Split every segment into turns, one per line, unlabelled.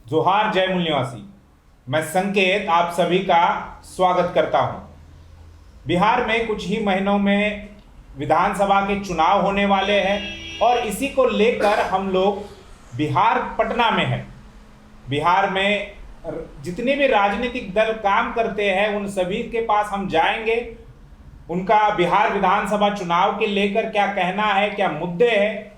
जोहार जय मूल निवासी। मैं संकेत आप सभी का स्वागत करता हूं। बिहार में कुछ ही महीनों में विधानसभा के चुनाव होने वाले हैं और इसी को लेकर हम लोग बिहार पटना में हैं। बिहार में जितने भी राजनीतिक दल काम करते हैं उन सभी के पास हम जाएंगे। उनका बिहार विधानसभा चुनाव के लेकर क्या कहना है, क्या मुद्दे हैं,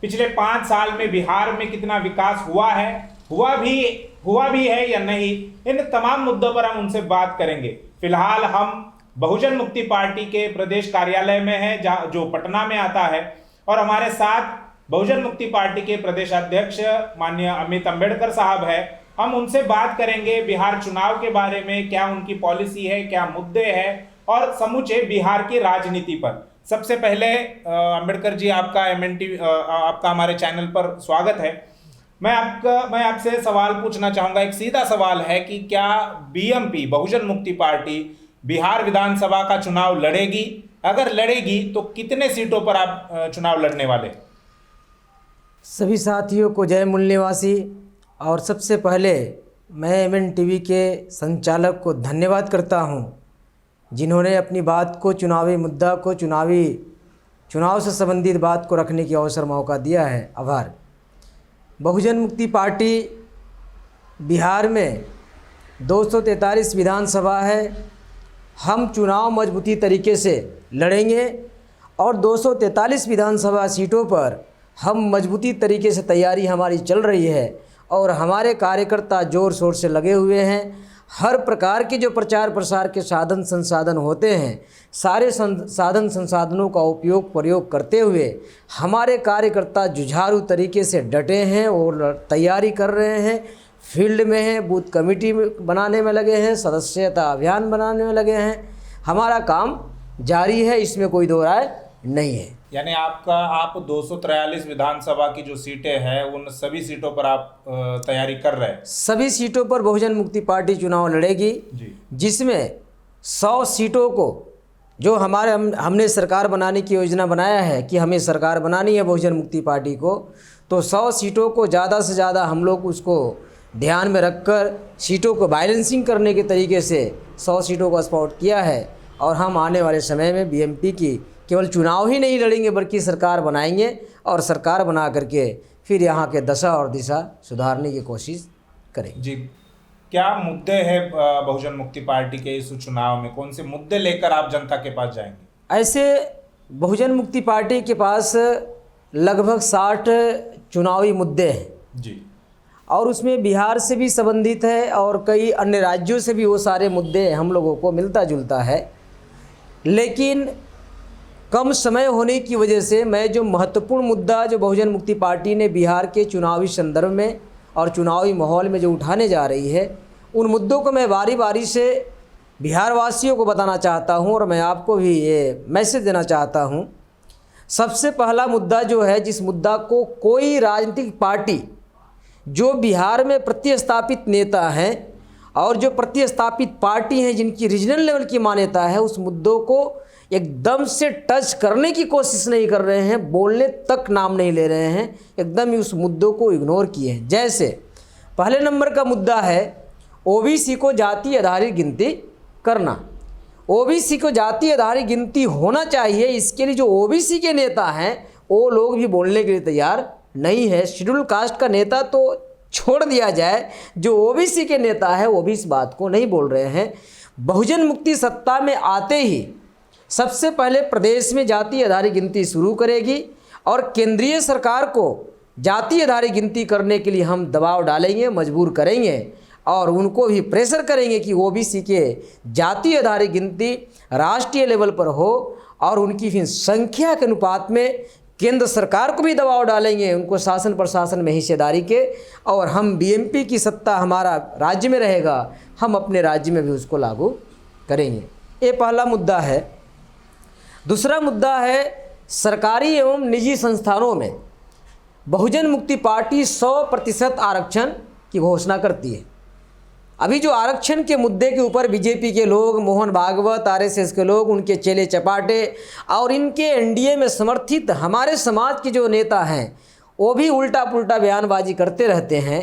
पिछले 5 साल में बिहार में कितना विकास हुआ भी है या नहीं, इन तमाम मुद्दों पर हम उनसे बात करेंगे। फिलहाल हम बहुजन मुक्ति पार्टी के प्रदेश कार्यालय में हैं जो पटना में आता है और हमारे साथ बहुजन मुक्ति पार्टी के प्रदेश अध्यक्ष माननीय अमित अंबेडकर साहब है। हम उनसे बात करेंगे बिहार चुनाव के बारे में, क्या उनकी पॉलिसी है, क्या मुद्दे हैं और समूचे बिहार की राजनीति पर। सबसे पहले अंबेडकर जी आपका आपका हमारे चैनल पर स्वागत है। मैं आपसे सवाल पूछना चाहूँगा। एक सीधा सवाल है कि क्या बीएमपी बहुजन मुक्ति पार्टी बिहार विधानसभा का चुनाव लड़ेगी? अगर लड़ेगी तो कितने सीटों पर आप चुनाव लड़ने वाले?
सभी साथियों को जय मूल निवासी। और सबसे पहले मैं एमएन टीवी के संचालक को धन्यवाद करता हूं, जिन्होंने अपनी बात को, चुनावी मुद्दा को, चुनाव से संबंधित बात को रखने की अवसर मौका दिया है। आभार। बहुजन मुक्ति पार्टी बिहार में 243 विधानसभा है। हम चुनाव मजबूती तरीके से लड़ेंगे और 243 विधानसभा सीटों पर हम मजबूती तरीके से तैयारी हमारी चल रही है और हमारे कार्यकर्ता ज़ोर शोर से लगे हुए हैं। हर प्रकार के जो प्रचार प्रसार के साधन संसाधन होते हैं, सारे साधन संसाधनों का प्रयोग करते हुए हमारे कार्यकर्ता जुझारू तरीके से डटे हैं और तैयारी कर रहे हैं। फील्ड में हैं, बूथ कमेटी बनाने में लगे हैं, सदस्यता अभियान बनाने में लगे हैं। हमारा काम जारी है, इसमें कोई दो राय नहीं है।
यानी आप 243 विधानसभा की जो सीटें हैं उन सभी सीटों पर आप तैयारी कर रहे हैं?
सभी सीटों पर बहुजन मुक्ति पार्टी चुनाव लड़ेगी, जिसमें 100 सीटों को जो हमने सरकार बनाने की योजना बनाया है कि हमें सरकार बनानी है बहुजन मुक्ति पार्टी को, तो 100 सीटों को ज़्यादा से ज़्यादा हम लोग उसको ध्यान में रखकर सीटों को बैलेंसिंग करने के तरीके से 100 सीटों का स्पॉट किया है। और हम आने वाले समय में बीएमपी की केवल चुनाव ही नहीं लड़ेंगे बल्कि सरकार बनाएंगे और सरकार बना करके फिर यहाँ के दशा और दिशा सुधारने की कोशिश करेंगे।
जी, क्या मुद्दे हैं बहुजन मुक्ति पार्टी के इस चुनाव में? कौन से मुद्दे लेकर आप जनता के पास जाएंगे?
ऐसे बहुजन मुक्ति पार्टी के पास लगभग 60 चुनावी मुद्दे हैं
जी,
और उसमें बिहार से भी संबंधित है और कई अन्य राज्यों से भी वो सारे मुद्दे हम लोगों को मिलता जुलता है। लेकिन कम समय होने की वजह से मैं जो महत्वपूर्ण मुद्दा जो बहुजन मुक्ति पार्टी ने बिहार के चुनावी संदर्भ में और चुनावी माहौल में जो उठाने जा रही है, उन मुद्दों को मैं बारी बारी से बिहार वासियों को बताना चाहता हूं और मैं आपको भी ये मैसेज देना चाहता हूं। सबसे पहला मुद्दा जो है, जिस मुद्दा को कोई राजनीतिक पार्टी जो बिहार में प्रतिस्थापित नेता हैं और जो प्रतिस्थापित पार्टी हैं जिनकी रीजनल लेवल की मान्यता है, उस मुद्दों को एकदम से टच करने की कोशिश नहीं कर रहे हैं, बोलने तक नाम नहीं ले रहे हैं, एकदम ही उस मुद्दों को इग्नोर किए हैं। जैसे पहले नंबर का मुद्दा है ओबीसी को जाति आधारित गिनती करना। ओबीसी को जाति आधारित गिनती होना चाहिए, इसके लिए जो ओबीसी के नेता हैं वो लोग भी बोलने के लिए तैयार नहीं है। शेड्यूल कास्ट का नेता तो छोड़ दिया जाए, जो ओबीसी के नेता है वो भी इस बात को नहीं बोल रहे हैं। बहुजन मुक्ति सत्ता में आते ही सबसे पहले प्रदेश में जाति आधारित गिनती शुरू करेगी और केंद्रीय सरकार को जाति आधारित गिनती करने के लिए हम दबाव डालेंगे, मजबूर करेंगे और उनको भी प्रेशर करेंगे कि ओबीसी के जाति आधारित गिनती राष्ट्रीय लेवल पर हो और उनकी फिर संख्या के अनुपात में केंद्र सरकार को भी दबाव डालेंगे, उनको शासन प्रशासन में हिस्सेदारी के, और हम बीएमपी की सत्ता हमारा राज्य में रहेगा, हम अपने राज्य में भी उसको लागू करेंगे। ये पहला मुद्दा है। दूसरा मुद्दा है सरकारी एवं निजी संस्थानों में बहुजन मुक्ति पार्टी 100% आरक्षण की घोषणा करती है। अभी जो आरक्षण के मुद्दे के ऊपर बीजेपी के लोग, मोहन भागवत, आरएसएस के लोग, उनके चेले चपाटे और इनके एनडीए में समर्थित हमारे समाज के जो नेता हैं वो भी उल्टा पुल्टा बयानबाजी करते रहते हैं।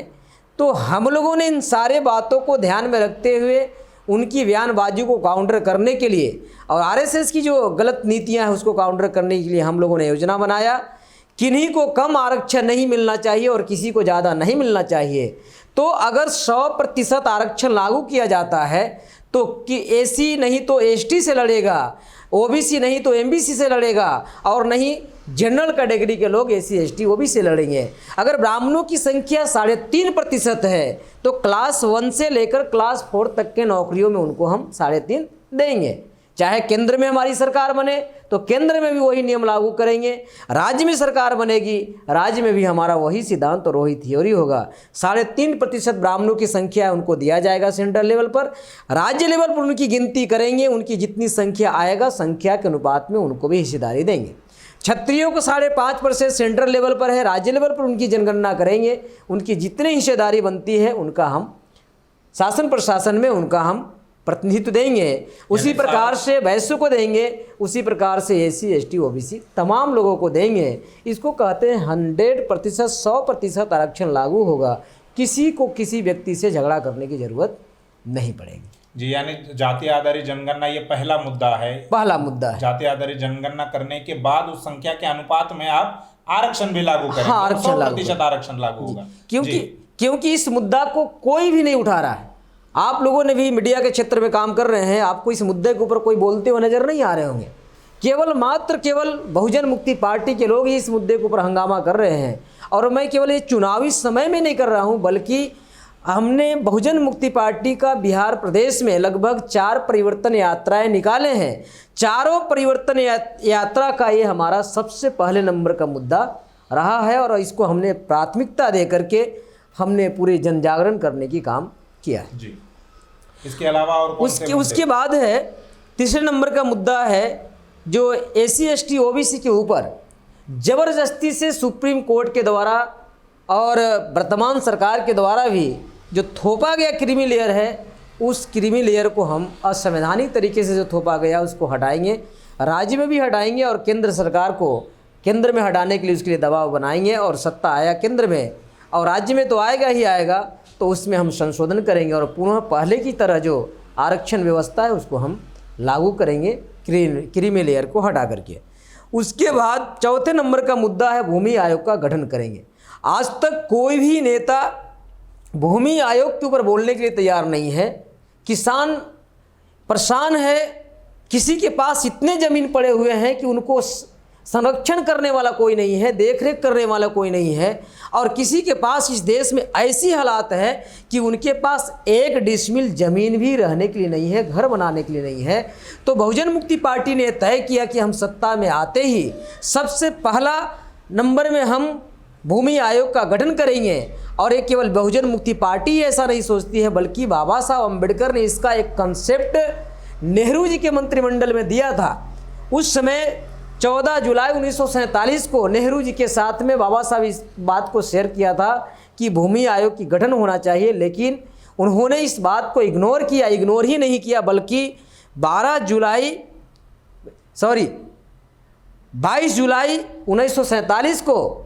तो हम लोगों ने इन सारे बातों को ध्यान में रखते हुए उनकी बयानबाजी को काउंटर करने के लिए और आरएसएस की जो गलत नीतियां हैं उसको काउंटर करने के लिए हम लोगों ने योजना बनाया। किन्हीं को कम आरक्षण नहीं मिलना चाहिए और किसी को ज़्यादा नहीं मिलना चाहिए। तो अगर 100% आरक्षण लागू किया जाता है तो कि एसी नहीं तो एसटी से लड़ेगा, ओबीसी नहीं तो एमबीसी से लड़ेगा और नहीं जनरल कैटेगरी के लोग एसी एसटी ओबीसी से लड़ेंगे। अगर ब्राह्मणों की संख्या 3.5% है तो क्लास 1 से लेकर क्लास 4 तक के नौकरियों में उनको हम 3.5 देंगे। चाहे केंद्र में हमारी सरकार बने तो केंद्र में भी वही नियम लागू करेंगे, राज्य में सरकार बनेगी राज्य में भी हमारा वही सिद्धांत और वही थ्योरी होगा। 3.5% ब्राह्मणों की संख्या उनको दिया जाएगा सेंट्रल लेवल पर, राज्य लेवल पर उनकी गिनती करेंगे, उनकी जितनी संख्या आएगा संख्या के अनुपात में उनको भी हिस्सेदारी देंगे। क्षत्रियों को 5.5% सेंट्रल लेवल पर है, राज्य लेवल पर उनकी जनगणना करेंगे, उनकी जितनी हिस्सेदारी बनती है उनका हम शासन प्रशासन में उनका हम प्रतिनिधित्व देंगे। उसी प्रकार से वैश्य को देंगे, उसी प्रकार से एसी एसटी ओबीसी तमाम लोगों को देंगे। इसको कहते हैं 100% 100% आरक्षण लागू होगा। किसी को किसी व्यक्ति से झगड़ा करने की जरूरत नहीं पड़ेगी
जी। यानी जाति आधारित जनगणना ये पहला मुद्दा है,
पहला मुद्दा है।
जाति आधारित जनगणना करने के बाद उस संख्या के अनुपात में आप आरक्षण भी लागू करेंगे।
हाँ, आरक्षण
100% आरक्षण लागू होगा।
क्योंकि इस मुद्दा को कोई भी नहीं उठा रहा है। आप लोगों ने भी मीडिया के क्षेत्र में काम कर रहे हैं, आपको इस मुद्दे के ऊपर कोई बोलते हुए नजर नहीं आ रहे होंगे। केवल बहुजन मुक्ति पार्टी के लोग ही इस मुद्दे के ऊपर हंगामा कर रहे हैं। और मैं केवल ये चुनावी समय में नहीं कर रहा हूँ, बल्कि हमने बहुजन मुक्ति पार्टी का बिहार प्रदेश में लगभग 4 परिवर्तन यात्राएं निकाले हैं। चारों परिवर्तन यात्रा का ये हमारा सबसे पहले नंबर का मुद्दा रहा है और इसको हमने प्राथमिकता दे करके हमने पूरे जन जागरण करने की काम किया है
जी। इसके अलावा और
उसके बाद है तीसरे नंबर का मुद्दा है जो एसी एसटी ओबीसी के ऊपर जबरदस्ती से सुप्रीम कोर्ट के द्वारा और वर्तमान सरकार के द्वारा भी जो थोपा गया क्रीमी लेयर है, उस क्रीमी लेयर को हम असंवैधानिक तरीके से जो थोपा गया उसको हटाएंगे, राज्य में भी हटाएंगे और केंद्र सरकार को केंद्र में हटाने के लिए उसके लिए दबाव बनाएंगे। और सत्ता आया केंद्र में और राज्य में तो आएगा ही आएगा, तो उसमें हम संशोधन करेंगे और पुनः पहले की तरह जो आरक्षण व्यवस्था है उसको हम लागू करेंगे क्रीमी लेयर को हटा करके। उसके बाद चौथे नंबर का मुद्दा है भूमि आयोग का गठन करेंगे। आज तक कोई भी नेता भूमि आयोग के ऊपर बोलने के लिए तैयार नहीं है। किसान परेशान है, किसी के पास इतने ज़मीन पड़े हुए हैं कि उनको संरक्षण करने वाला कोई नहीं है, देखरेख करने वाला कोई नहीं है और किसी के पास इस देश में ऐसी हालात है कि उनके पास 1 डिसमिल ज़मीन भी रहने के लिए नहीं है, घर बनाने के लिए नहीं है। तो बहुजन मुक्ति पार्टी ने तय किया कि हम सत्ता में आते ही सबसे पहला नंबर में हम भूमि आयोग का गठन करेंगे। और ये केवल बहुजन मुक्ति पार्टी ऐसा नहीं सोचती है, बल्कि बाबा साहब अम्बेडकर ने इसका एक कंसेप्ट नेहरू जी के मंत्रिमंडल में दिया था। उस समय 14 जुलाई 1947 को नेहरू जी के साथ में बाबा साहब इस बात को शेयर किया था कि भूमि आयोग की गठन होना चाहिए, लेकिन उन्होंने इस बात को इग्नोर किया। इग्नोर ही नहीं किया बल्कि 22 जुलाई 1947 को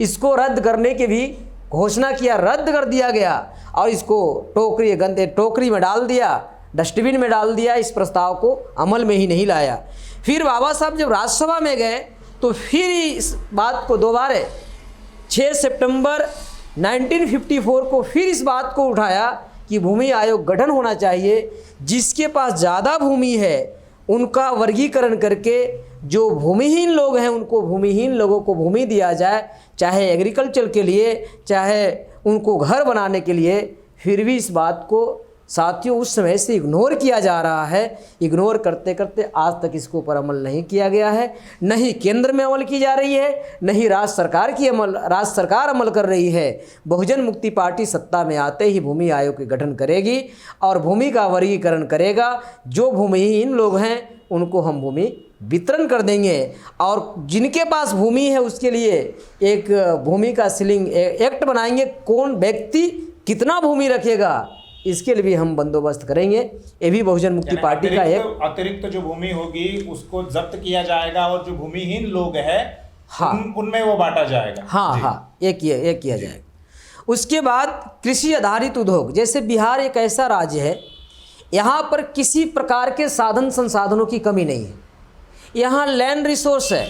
इसको रद्द करने की भी घोषणा किया, रद्द कर दिया गया और इसको टोकरी में डाल दिया, डस्टबिन में डाल दिया। इस प्रस्ताव को अमल में ही नहीं लाया। फिर बाबा साहब जब राज्यसभा में गए तो फिर इस बात को दोबारा 6 सितंबर 1954 को फिर इस बात को उठाया कि भूमि आयोग गठन होना चाहिए। जिसके पास ज़्यादा भूमि है उनका वर्गीकरण करके जो भूमिहीन लोग हैं उनको भूमिहीन लोगों को भूमि दिया जाए, चाहे एग्रीकल्चर के लिए चाहे उनको घर बनाने के लिए। फिर भी इस बात को साथियों उस समय से इग्नोर किया जा रहा है। इग्नोर करते करते आज तक इसके ऊपर अमल नहीं किया गया है, न ही केंद्र में अमल की जा रही है, न ही राज्य सरकार अमल कर रही है। बहुजन मुक्ति पार्टी सत्ता में आते ही भूमि आयोग के गठन करेगी और भूमि का वर्गीकरण करेगा। जो भूमिहीन लोग हैं उनको हम भूमि वितरण कर देंगे और जिनके पास भूमि है उसके लिए एक भूमि का सीलिंग एक्ट बनाएंगे। कौन व्यक्ति कितना भूमि रखेगा इसके लिए भी हम बंदोबस्त करेंगे। ये भी बहुजन मुक्ति पार्टी का एक
अतिरिक्त जो भूमि होगी उसको जब्त किया जाएगा और जो भूमिहीन लोग हैं हाँ उनमें वो बांटा जाएगा।
हाँ हाँ, ये किया जाएगा। उसके बाद कृषि आधारित उद्योग, जैसे बिहार एक ऐसा राज्य है यहाँ पर किसी प्रकार के साधन संसाधनों की कमी नहीं है। यहाँ लैंड रिसोर्स है,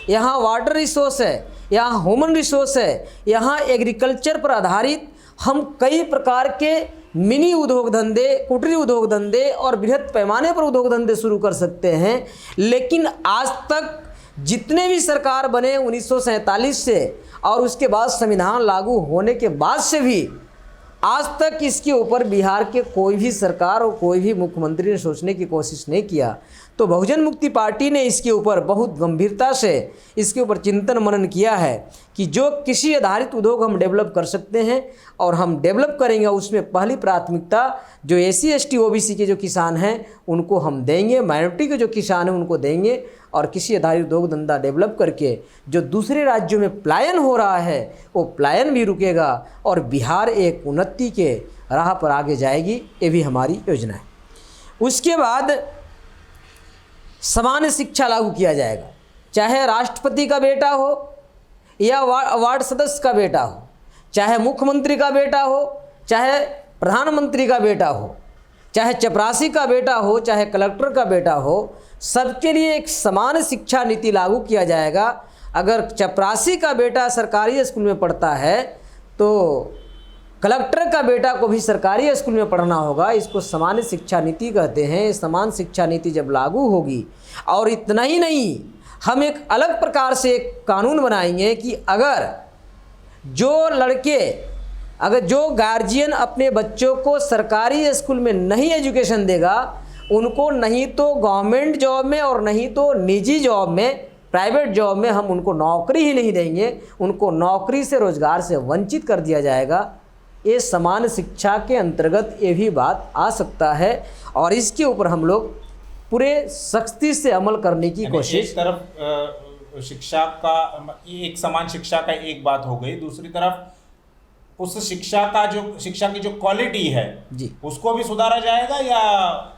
यहाँ वाटर रिसोर्स है, यहाँ ह्यूमन रिसोर्स है, यहाँ एग्रीकल्चर पर आधारित हम कई प्रकार के मिनी उद्योग धंधे, कुटीर उद्योग धंधे और बृहद पैमाने पर उद्योग धंधे शुरू कर सकते हैं। लेकिन आज तक जितने भी सरकार बने 1947 से और उसके बाद संविधान लागू होने के बाद से भी आज तक इसके ऊपर बिहार के कोई भी सरकार और कोई भी मुख्यमंत्री ने सोचने की कोशिश नहीं किया। तो बहुजन मुक्ति पार्टी ने इसके ऊपर बहुत गंभीरता से इसके ऊपर चिंतन मनन किया है कि जो कृषि आधारित उद्योग हम डेवलप कर सकते हैं और हम डेवलप करेंगे, उसमें पहली प्राथमिकता जो SC ST OBC के जो किसान हैं उनको हम देंगे, माइनॉरिटी के जो किसान हैं उनको देंगे और कृषि आधारित उद्योग धंधा डेवलप करके जो दूसरे राज्यों में पलायन हो रहा है वो पलायन भी रुकेगा और बिहार एक उन्नति के राह पर आगे जाएगी। ये भी हमारी योजना है। उसके बाद समान शिक्षा लागू किया जाएगा, चाहे राष्ट्रपति का बेटा हो या वार्ड सदस्य का बेटा हो, चाहे मुख्यमंत्री का बेटा हो, चाहे प्रधानमंत्री का बेटा हो, चाहे चपरासी का बेटा हो, चाहे कलेक्टर का बेटा हो, सबके लिए एक समान शिक्षा नीति लागू किया जाएगा। अगर चपरासी का बेटा सरकारी स्कूल में पढ़ता है तो कलेक्टर का बेटा को भी सरकारी स्कूल में पढ़ना होगा। इसको समान शिक्षा नीति कहते हैं। समान शिक्षा नीति जब लागू होगी, और इतना ही नहीं, हम एक अलग प्रकार से एक कानून बनाएंगे कि अगर जो गार्जियन अपने बच्चों को सरकारी स्कूल में नहीं एजुकेशन देगा, उनको नहीं तो गवर्नमेंट जॉब में और नहीं तो निजी जॉब में, प्राइवेट जॉब में हम उनको नौकरी ही नहीं देंगे, उनको नौकरी से, रोजगार से वंचित कर दिया जाएगा। ये समान शिक्षा के अंतर्गत ये भी बात आ सकता है और इसके ऊपर हम लोग पूरे सख्ती से अमल करने की कोशिश।
एक तरफ शिक्षा का, एक समान शिक्षा का एक बात हो गई, दूसरी तरफ उस शिक्षा की जो क्वालिटी है
जी,
उसको भी सुधारा जाएगा या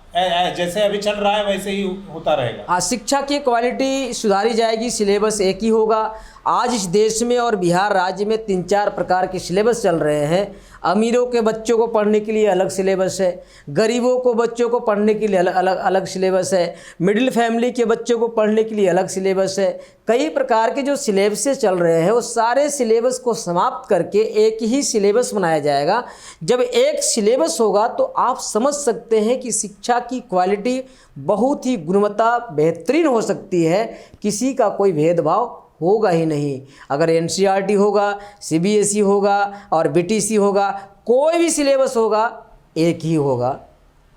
जैसे अभी चल रहा है वैसे ही होता रहेगा?
हाँ, शिक्षा की क्वालिटी सुधारी जाएगी। सिलेबस एक ही होगा। आज इस देश में और बिहार राज्य में 3-4 प्रकार के सिलेबस चल रहे हैं। अमीरों के बच्चों को पढ़ने के लिए अलग सिलेबस है, गरीबों को बच्चों को पढ़ने के लिए अलग सिलेबस है, मिडिल फैमिली के बच्चों को पढ़ने के लिए अलग सिलेबस है। कई प्रकार के जो सिलेबसेस चल रहे हैं वो सारे सिलेबस को समाप्त करके एक ही सिलेबस बनाया जाएगा। जब एक सिलेबस होगा तो आप समझ सकते हैं कि शिक्षा की क्वालिटी बहुत ही गुणवत्ता बेहतरीन हो सकती है। किसी का कोई भेदभाव होगा ही नहीं। अगर NCERT होगा, CBSE होगा और BTC होगा, कोई भी सिलेबस होगा एक ही होगा।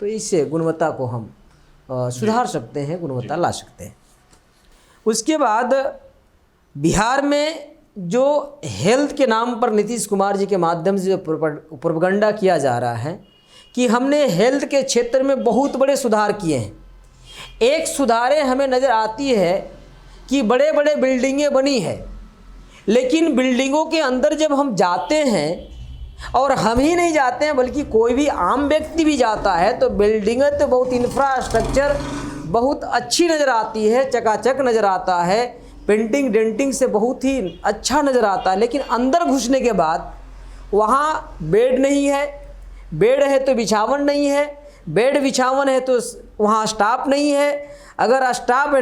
तो इससे गुणवत्ता को हम सुधार सकते हैं, गुणवत्ता ला सकते हैं। उसके बाद बिहार में जो हेल्थ के नाम पर नीतीश कुमार जी के माध्यम से जो प्रोपेगेंडा किया जा रहा है कि हमने हेल्थ के क्षेत्र में बहुत बड़े सुधार किए हैं। एक सुधारें हमें नज़र आती है कि बड़े बड़े बिल्डिंगें बनी है, लेकिन बिल्डिंगों के अंदर जब हम जाते हैं, और हम ही नहीं जाते हैं बल्कि कोई भी आम व्यक्ति भी जाता है, तो बिल्डिंगें तो बहुत, इंफ्रास्ट्रक्चर बहुत अच्छी नज़र आती है, चकाचक नज़र आता है, पेंटिंग डेंटिंग से बहुत ही अच्छा नज़र आता है। लेकिन अंदर घुसने के बाद वहाँ बेड नहीं है, बेड है तो बिछावन नहीं है, बेड बिछावन है तो वहाँ स्टाफ नहीं है, अगर स्टाफ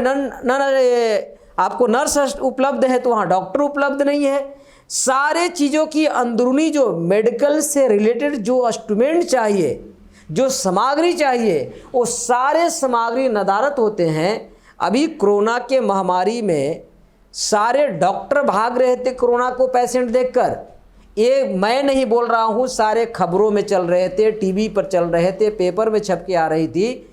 आपको नर्स उपलब्ध है तो वहाँ डॉक्टर उपलब्ध नहीं है। सारे चीज़ों की अंदरूनी जो मेडिकल से रिलेटेड जो इंस्ट्रूमेंट चाहिए, जो सामग्री चाहिए, वो सारे सामग्री नदारत होते हैं। अभी कोरोना के महामारी में सारे डॉक्टर भाग रहे थे कोरोना को पेशेंट देखकर। ये मैं नहीं बोल रहा हूँ, सारे खबरों में चल रहे थे, टीवी पर चल रहे थे, पेपर में छप के आ रही थी।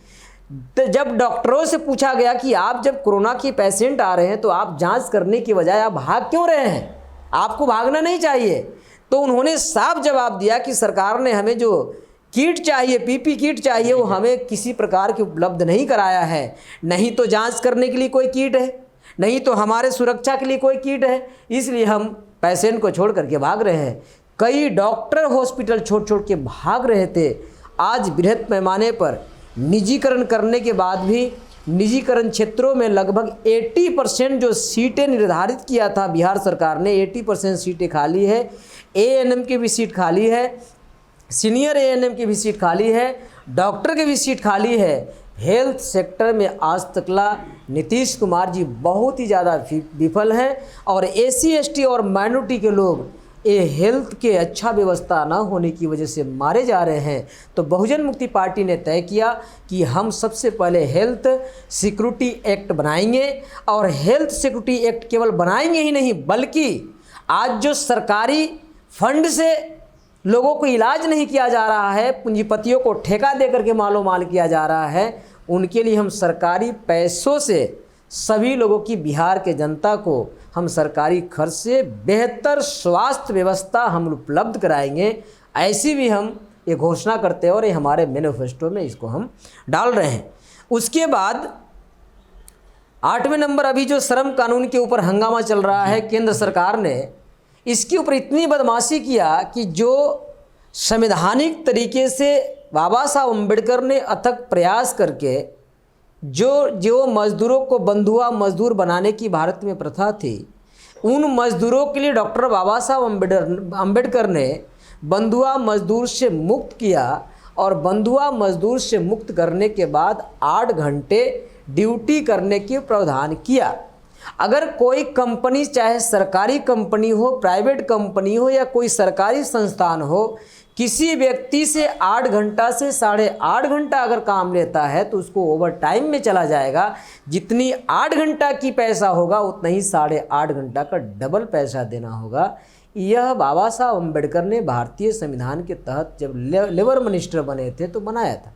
तो जब डॉक्टरों से पूछा गया कि आप जब कोरोना के पेशेंट आ रहे हैं तो आप जांच करने की बजाय आप भाग क्यों रहे हैं, आपको भागना नहीं चाहिए, तो उन्होंने साफ जवाब दिया कि सरकार ने हमें जो किट चाहिए, PP किट चाहिए, वो हमें किसी प्रकार की उपलब्ध नहीं कराया है। नहीं तो जांच करने के लिए कोई किट है, नहीं तो हमारे सुरक्षा के लिए कोई किट है, इसलिए हम पेशेंट को छोड़ करके भाग रहे हैं। कई डॉक्टर हॉस्पिटल छोड़ के भाग रहे थे। आज बृहद पैमाने पर निजीकरण करने के बाद भी निजीकरण क्षेत्रों में लगभग 80% जो सीटें निर्धारित किया था बिहार सरकार ने, 80% सीटें खाली है। एएनएम की भी सीट खाली है, सीनियर एएनएम की भी सीट खाली है, डॉक्टर की भी सीट खाली है। हेल्थ सेक्टर में आज तकला नीतीश कुमार जी बहुत ही ज़्यादा विफल हैं और एससी एसटी और माइनॉरिटी के लोग ये हेल्थ के अच्छा व्यवस्था ना होने की वजह से मारे जा रहे हैं। तो बहुजन मुक्ति पार्टी ने तय किया कि हम सबसे पहले हेल्थ सिक्योरिटी एक्ट बनाएंगे और हेल्थ सिक्योरिटी एक्ट केवल बनाएंगे ही नहीं बल्कि आज जो सरकारी फंड से लोगों को इलाज नहीं किया जा रहा है, पूंजीपतियों को ठेका दे करके मालो माल किया जा रहा है, उनके लिए हम सरकारी पैसों से सभी लोगों की, बिहार के जनता को हम सरकारी खर्च से बेहतर स्वास्थ्य व्यवस्था हम उपलब्ध कराएंगे। ऐसी भी हम ये घोषणा करते हैं और ये हमारे मैनिफेस्टो में इसको हम डाल रहे हैं। उसके बाद 8वें नंबर, अभी जो श्रम कानून के ऊपर हंगामा चल रहा है, केंद्र सरकार ने इसके ऊपर इतनी बदमाशी किया कि जो संवैधानिक तरीके से बाबा साहब अम्बेडकर ने अथक प्रयास करके जो मज़दूरों को बंधुआ मज़दूर बनाने की भारत में प्रथा थी, उन मज़दूरों के लिए डॉक्टर बाबा साहब अम्बेडकर ने बंधुआ मज़दूर से मुक्त किया और बंधुआ मज़दूर से मुक्त करने के बाद 8 घंटे ड्यूटी करने के प्रावधान किया। अगर कोई कंपनी, चाहे सरकारी कंपनी हो, प्राइवेट कंपनी हो या कोई सरकारी संस्थान हो, किसी व्यक्ति से 8 घंटा से 8.5 घंटा अगर काम लेता है तो उसको ओवर टाइम में चला जाएगा। जितनी 8 घंटा की पैसा होगा उतना ही 8.5 घंटा का डबल पैसा देना होगा। यह बाबा साहब अम्बेडकर ने भारतीय संविधान के तहत जब लेबर मिनिस्टर बने थे तो बनाया था।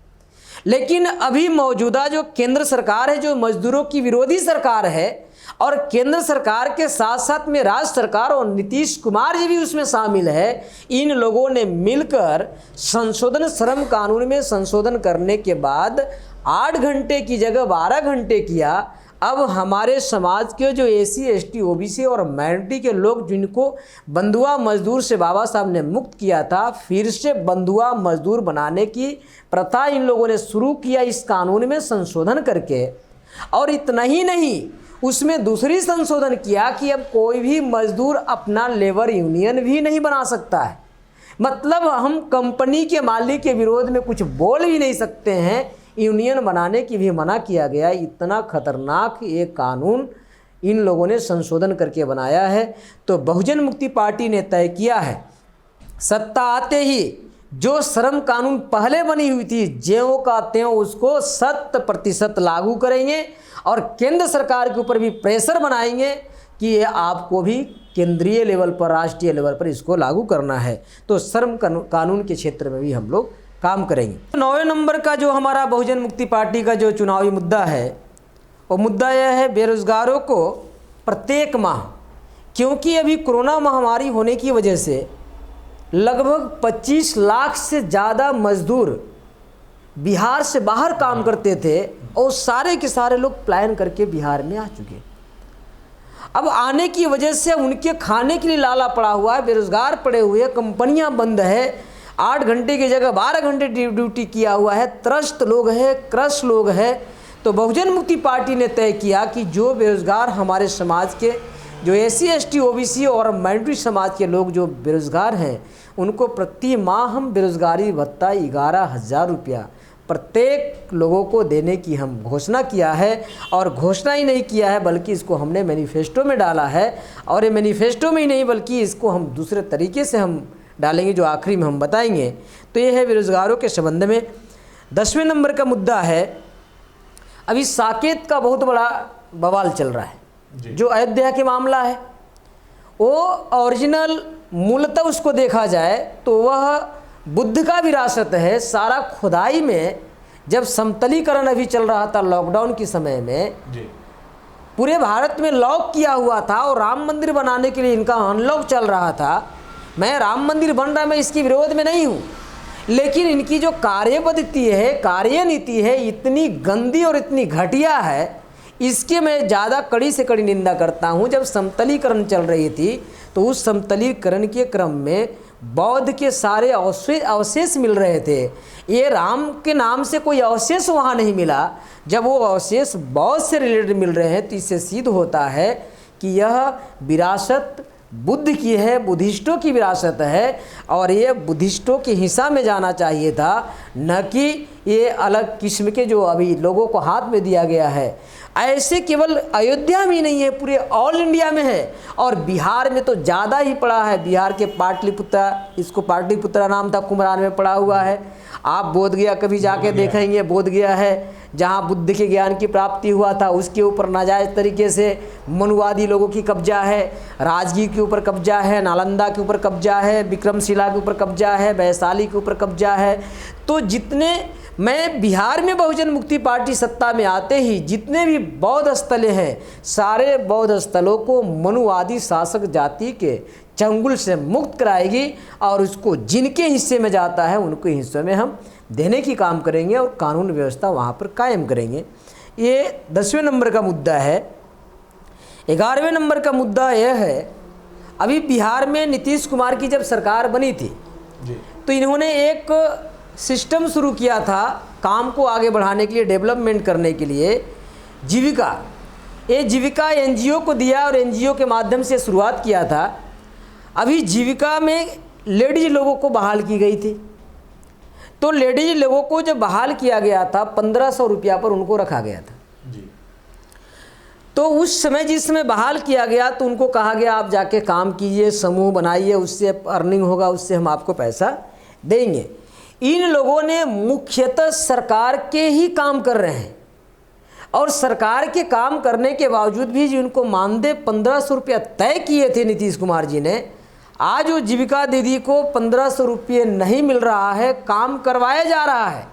लेकिन अभी मौजूदा जो केंद्र सरकार है, जो मजदूरों की विरोधी सरकार है, और केंद्र सरकार के साथ साथ में राज्य सरकार और नीतीश कुमार जी भी उसमें शामिल है, इन लोगों ने मिलकर संशोधन, श्रम कानून में संशोधन करने के बाद 8 घंटे की जगह 12 घंटे किया। अब हमारे समाज के जो एससी एसटी ओबीसी और माइनॉरिटी के लोग जिनको बंधुआ मजदूर से बाबा साहब ने मुक्त किया था, फिर से बंधुआ मजदूर बनाने की प्रथा इन लोगों ने शुरू किया इस कानून में संशोधन करके। और इतना ही नहीं, उसमें दूसरी संशोधन किया कि अब कोई भी मजदूर अपना लेबर यूनियन भी नहीं बना सकता है। मतलब हम कंपनी के मालिक के विरोध में कुछ बोल भी नहीं सकते हैं, यूनियन बनाने की भी मना किया गया। इतना खतरनाक ये कानून इन लोगों ने संशोधन करके बनाया है। तो बहुजन मुक्ति पार्टी ने तय किया है, सत्ता आते ही जो श्रम कानून पहले बनी हुई थी ज्यों का त्यों उसको 100% लागू करेंगे और केंद्र सरकार के ऊपर भी प्रेशर बनाएंगे कि ये आपको भी केंद्रीय लेवल पर, राष्ट्रीय लेवल पर इसको लागू करना है। तो श्रम कानून के क्षेत्र में भी हम लोग काम करेंगे। 9वें नंबर का जो हमारा बहुजन मुक्ति पार्टी का जो चुनावी मुद्दा है, वो मुद्दा यह है बेरोजगारों को प्रत्येक माह, क्योंकि अभी कोरोना महामारी होने की वजह से लगभग 25 लाख से ज़्यादा मजदूर बिहार से बाहर काम करते थे और सारे के सारे लोग प्लान करके बिहार में आ चुके। अब आने की वजह से उनके खाने के लिए लाला पड़ा हुआ है, बेरोजगार पड़े हुए, कंपनियां बंद है, 8 घंटे की जगह 12 घंटे ड्यूटी किया हुआ है, त्रस्त लोग हैं, क्रश लोग हैं। तो बहुजन मुक्ति पार्टी ने तय किया कि जो बेरोजगार हमारे समाज के, जो एससी एसटी ओबीसी और माइनॉरिटी समाज के लोग जो बेरोजगार हैं, उनको प्रति माह हम बेरोजगारी भत्ता 11,000 रुपया प्रत्येक लोगों को देने की हम घोषणा किया है। और घोषणा ही नहीं किया है बल्कि इसको हमने मैनिफेस्टो में डाला है। और ये मैनिफेस्टो में ही नहीं बल्कि इसको हम दूसरे तरीके से हम डालेंगे, जो आखिरी में हम बताएंगे। तो ये है बेरोजगारों के संबंध में। 10वें नंबर का मुद्दा है, अभी साकेत का बहुत बड़ा बवाल चल रहा है। जो अयोध्या के मामला है वो ओरिजिनल मूलतः उसको देखा जाए तो वह बुद्ध का विरासत है। सारा खुदाई में जब समतलीकरण अभी चल रहा था लॉकडाउन के समय में, पूरे भारत में लॉक किया हुआ था और राम मंदिर बनाने के लिए इनका अनलॉक चल रहा था। मैं राम मंदिर बन रहा, मैं इसके विरोध में नहीं हूँ, लेकिन इनकी जो कार्यपद्धति है, कार्यनीति है, इतनी गंदी और इतनी घटिया है, इसके मैं ज़्यादा कड़ी से कड़ी निंदा करता हूँ। जब समतलीकरण चल रही थी तो उस समतलीकरण के क्रम में बौद्ध के सारे अवशेष मिल रहे थे। ये राम के नाम से कोई अवशेष वहाँ नहीं मिला। जब वो अवशेष बौद्ध से रिलेटेड मिल रहे हैं तो इससे सिद्ध होता है कि यह विरासत बुद्ध की है, बुद्धिस्टों की विरासत है और ये बुद्धिस्टों के हिस्सा में जाना चाहिए था, न कि ये अलग किस्म के जो अभी लोगों को हाथ में दिया गया है। ऐसे केवल अयोध्या में ही नहीं है, पूरे ऑल इंडिया में है और बिहार में तो ज़्यादा ही पड़ा है। बिहार के पाटलिपुत्रा, इसको पाटलिपुत्रा नाम था, कुमरान में पड़ा हुआ है। आप बोधगया कभी जाके देखेंगे, बोधगया है जहाँ बुद्ध के ज्ञान की प्राप्ति हुआ था, उसके ऊपर नाजायज़ तरीके से मनुवादी लोगों की कब्जा है। राजगीर के ऊपर कब्जा है, नालंदा के ऊपर कब्जा है, विक्रमशिला के ऊपर कब्जा है, वैशाली के ऊपर कब्जा है। तो जितने मैं बिहार में बहुजन मुक्ति पार्टी सत्ता में आते ही जितने भी बौद्ध स्थलें हैं, सारे बौद्ध स्थलों को मनुवादी शासक जाति के चंगुल से मुक्त कराएगी और उसको जिनके हिस्से में जाता है उनके हिस्से में हम देने की काम करेंगे और कानून व्यवस्था वहाँ पर कायम करेंगे। ये 10वें नंबर का मुद्दा है। 11वें नंबर का मुद्दा यह है, अभी बिहार में नीतीश कुमार की जब सरकार बनी थी तो इन्होंने एक सिस्टम शुरू किया था काम को आगे बढ़ाने के लिए, डेवलपमेंट करने के लिए। जीविका, ये जीविका एनजीओ को दिया और एनजीओ के माध्यम से शुरुआत किया था। अभी जीविका में लेडीज लोगों को बहाल की गई थी, तो लेडीज लोगों को जब बहाल किया गया था 1500 रुपया पर उनको रखा गया था जी। तो उस समय जिस समय बहाल किया गया तो उनको कहा गया आप जाके काम कीजिए, समूह बनाइए, उससे अर्निंग होगा, उससे हम आपको पैसा देंगे। इन लोगों ने मुख्यतः सरकार के ही काम कर रहे हैं और सरकार के काम करने के बावजूद भी जिनको मानदेय 1500 रुपया तय किए थे नीतीश कुमार जी ने, आज वो जीविका दीदी को 1500 रुपये नहीं मिल रहा है, काम करवाया जा रहा है।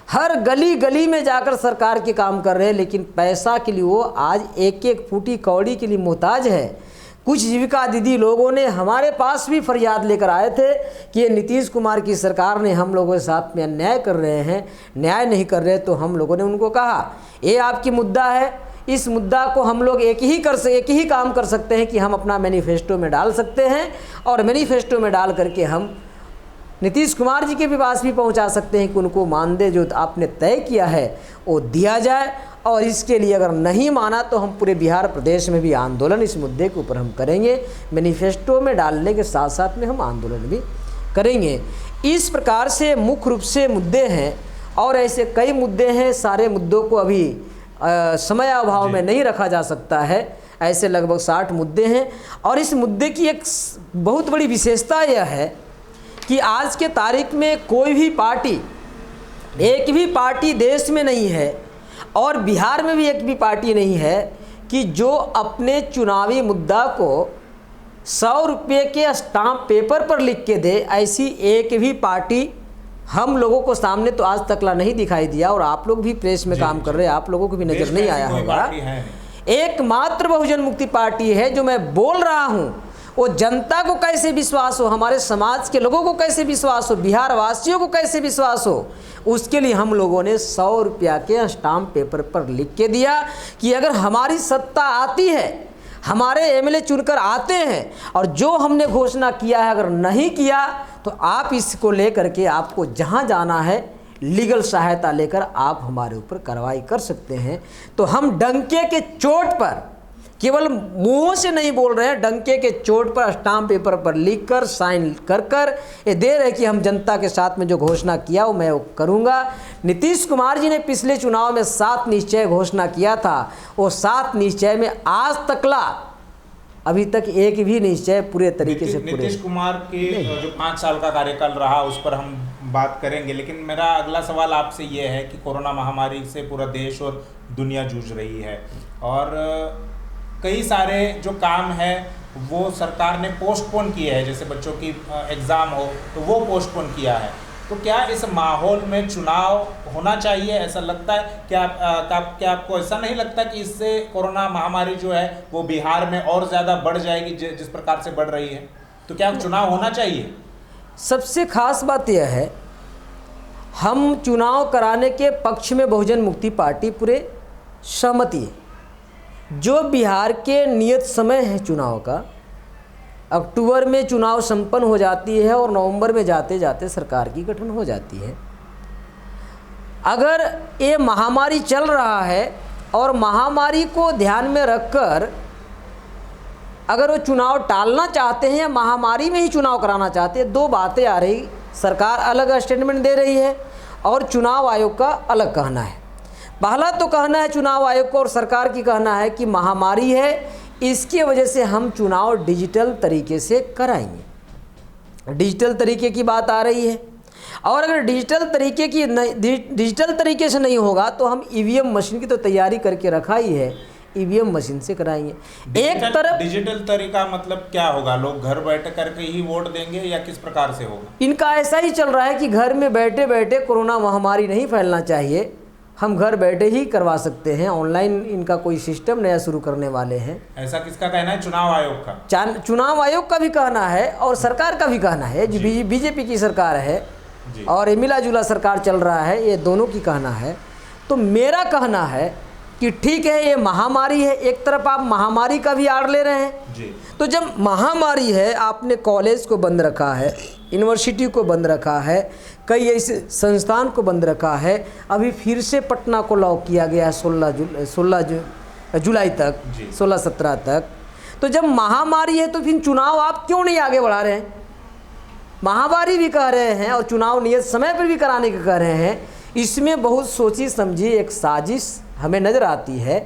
हर गली गली में जाकर सरकार के काम कर रहे हैं, लेकिन पैसा के लिए वो आज एक एक फूटी कौड़ी के लिए मोहताज है। कुछ जीविका दीदी लोगों ने हमारे पास भी फरियाद लेकर आए थे कि ये नीतीश कुमार की सरकार ने हम लोगों के साथ में अन्याय कर रहे हैं, न्याय नहीं कर रहे। तो हम लोगों ने उनको कहा ये आपकी मुद्दा है, इस मुद्दा को हम लोग एक ही काम कर सकते हैं कि हम अपना मैनिफेस्टो में डाल सकते हैं और मैनिफेस्टो में डाल करके हम नीतीश कुमार जी के पास भी पहुंचा सकते हैं कि उनको मानदेय जो आपने तय किया है वो दिया जाए। और इसके लिए अगर नहीं माना तो हम पूरे बिहार प्रदेश में भी आंदोलन इस मुद्दे के ऊपर हम करेंगे, मैनिफेस्टो में डालने के साथ साथ में हम आंदोलन भी करेंगे। इस प्रकार से मुख्य रूप से मुद्दे हैं और ऐसे कई मुद्दे हैं। सारे मुद्दों को अभी समय अभाव में नहीं रखा जा सकता है। ऐसे लगभग 60 मुद्दे हैं और इस मुद्दे की एक बहुत बड़ी विशेषता यह है कि आज के तारीख में कोई भी पार्टी, एक भी पार्टी देश में नहीं है और बिहार में भी एक भी पार्टी नहीं है कि जो अपने चुनावी मुद्दा को 100 रुपये के स्टाम्प पेपर पर लिख के दे। ऐसी एक भी पार्टी हम लोगों को सामने तो आज तकला नहीं दिखाई दिया और आप लोग भी प्रेस में काम कर रहे हैं, आप लोगों को भी नज़र नहीं आया होगा। एकमात्र बहुजन मुक्ति पार्टी है जो मैं बोल रहा हूँ। वो जनता को कैसे विश्वास हो, हमारे समाज के लोगों को कैसे विश्वास हो, बिहार वासियों को कैसे विश्वास हो, उसके लिए हम लोगों ने 100 रुपया के स्टाम्प पेपर पर लिख के दिया कि अगर हमारी सत्ता आती है, हमारे एमएलए चुनकर आते हैं और जो हमने घोषणा किया है अगर नहीं किया तो आप इसको लेकर के आपको जहां जाना है लीगल सहायता लेकर आप हमारे ऊपर कार्रवाई कर सकते हैं। तो हम डंके के चोट पर, केवल मुंहों से नहीं बोल रहे हैं, डंके के चोट पर स्टाम्प पेपर पर लिखकर साइन कर ये दे रहे कि हम जनता के साथ में जो घोषणा किया वो मैं वो करूँगा। नीतीश कुमार जी ने पिछले चुनाव में 7 निश्चय घोषणा किया था, वो 7 निश्चय में आज तकला अभी तक एक भी निश्चय पूरे तरीके से पूरे।
नीतीश कुमार के जो 5 साल का कार्यकाल रहा उस पर हम बात करेंगे, लेकिन मेरा अगला सवाल आपसे ये है कि कोरोना महामारी से पूरा देश और दुनिया जूझ रही है और कई सारे जो काम है वो सरकार ने पोस्टपोन किए हैं, जैसे बच्चों की एग्ज़ाम हो तो वो पोस्टपोन किया है। तो क्या इस माहौल में चुनाव होना चाहिए, ऐसा लगता है? क्या आपको ऐसा नहीं लगता कि इससे कोरोना महामारी जो है वो बिहार में और ज़्यादा बढ़ जाएगी जिस प्रकार से बढ़ रही है? तो क्या चुनाव होना चाहिए?
सबसे खास बात यह है, हम चुनाव कराने के पक्ष में बहुजन मुक्ति पार्टी पूरे सहमति है। जो बिहार के नियत समय है चुनाव का, अक्टूबर में चुनाव संपन्न हो जाती है और नवंबर में जाते जाते सरकार की गठन हो जाती है। अगर ये महामारी चल रहा है और महामारी को ध्यान में रखकर अगर वो चुनाव टालना चाहते हैं या महामारी में ही चुनाव कराना चाहते हैं, दो बातें आ रही। सरकार अलग स्टेटमेंट दे रही है और चुनाव आयोग का अलग कहना है। पहला तो कहना है चुनाव आयोग को और सरकार की कहना है कि महामारी है, इसकी वजह से हम चुनाव डिजिटल तरीके से कराएंगे। डिजिटल तरीके की बात आ रही है और अगर डिजिटल तरीके से नहीं होगा तो हम ईवीएम मशीन की तो तैयारी करके रखा ही है, ईवीएम मशीन से कराएंगे। एक तरफ
डिजिटल तरीका मतलब क्या होगा, लोग घर बैठे करके ही वोट देंगे या किस प्रकार से होगा?
इनका ऐसा ही चल रहा है कि घर में बैठे बैठे कोरोना महामारी नहीं फैलना चाहिए, हम घर बैठे ही करवा सकते हैं। ऑनलाइन इनका कोई सिस्टम नया शुरू करने वाले हैं।
ऐसा किसका कहना है? चुनाव आयोग का।
चुनाव आयोग का भी कहना है और सरकार का भी कहना है, जो बीजेपी की सरकार है और मिला जुला सरकार चल रहा है, ये दोनों की कहना है। तो मेरा कहना है कि ठीक है, ये महामारी है, एक तरफ आप महामारी का भी आड़ ले रहे हैं
जी।
तो जब महामारी है, आपने कॉलेज को बंद रखा है, यूनिवर्सिटी को बंद रखा है, कई ऐसे संस्थान को बंद रखा है, अभी फिर से पटना को लॉक किया गया है 16 जुलाई तक, 16-17 तक। तो जब महामारी है तो फिर चुनाव आप क्यों नहीं आगे बढ़ा रहे हैं? महामारी भी कह रहे हैं और चुनाव नियत समय पर भी कराने के कह रहे हैं। इसमें बहुत सोची समझी एक साजिश हमें नज़र आती है।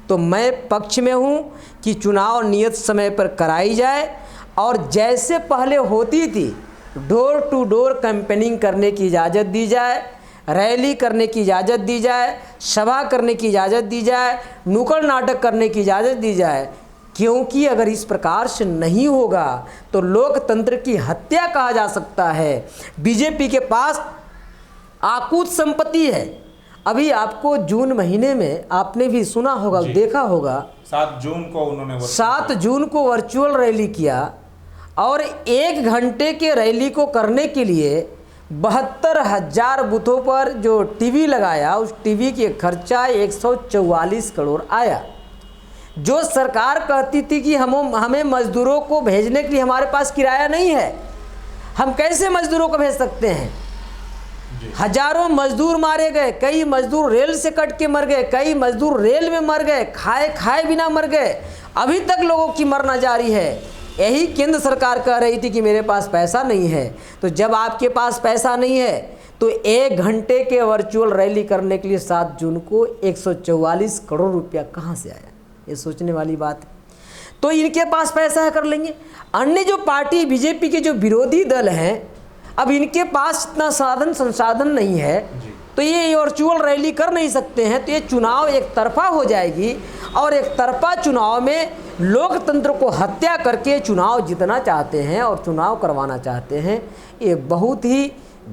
तो मैं पक्ष में हूँ कि चुनाव नियत समय पर कराई जाए और जैसे पहले होती थी डोर टू डोर कैंपेनिंग करने की इजाज़त दी जाए, रैली करने की इजाज़त दी जाए, सभा करने की इजाज़त दी जाए, नुक्कड़ नाटक करने की इजाज़त दी जाए। क्योंकि अगर इस प्रकार से नहीं होगा तो लोकतंत्र की हत्या कहा जा सकता है। बीजेपी के पास आकूत संपत्ति है। अभी आपको जून महीने में आपने भी सुना होगा, देखा होगा,
7 जून को उन्होंने
7 जून को वर्चुअल रैली किया और 1 घंटे के रैली को करने के लिए 72,000 बूथों पर जो टीवी लगाया, उस टीवी के खर्चा 144 करोड़ आया। जो सरकार कहती थी कि हमें मजदूरों को भेजने के लिए हमारे पास किराया नहीं है, हम कैसे मजदूरों को भेज सकते हैं? हजारों मजदूर मारे गए, कई मजदूर रेल से कट के मर गए, कई मजदूर रेल में मर गए, खाए बिना मर गए। अभी तक लोगों की मरना जारी है। यही केंद्र सरकार कह रही थी कि मेरे पास पैसा नहीं है। तो जब आपके पास पैसा नहीं है तो 1 घंटे के वर्चुअल रैली करने के लिए 7 जून को 144 करोड़ रुपया कहाँ से आया? ये सोचने वाली बात है। तो इनके पास पैसा है, कर लेंगे। अन्य जो पार्टी बीजेपी के जो विरोधी दल हैं, अब इनके पास इतना संसाधन नहीं है तो ये वर्चुअल रैली कर नहीं सकते हैं। तो ये चुनाव एक तरफा हो जाएगी और एक तरफा चुनाव में लोकतंत्र को हत्या करके चुनाव जीतना चाहते हैं और चुनाव करवाना चाहते हैं। ये बहुत ही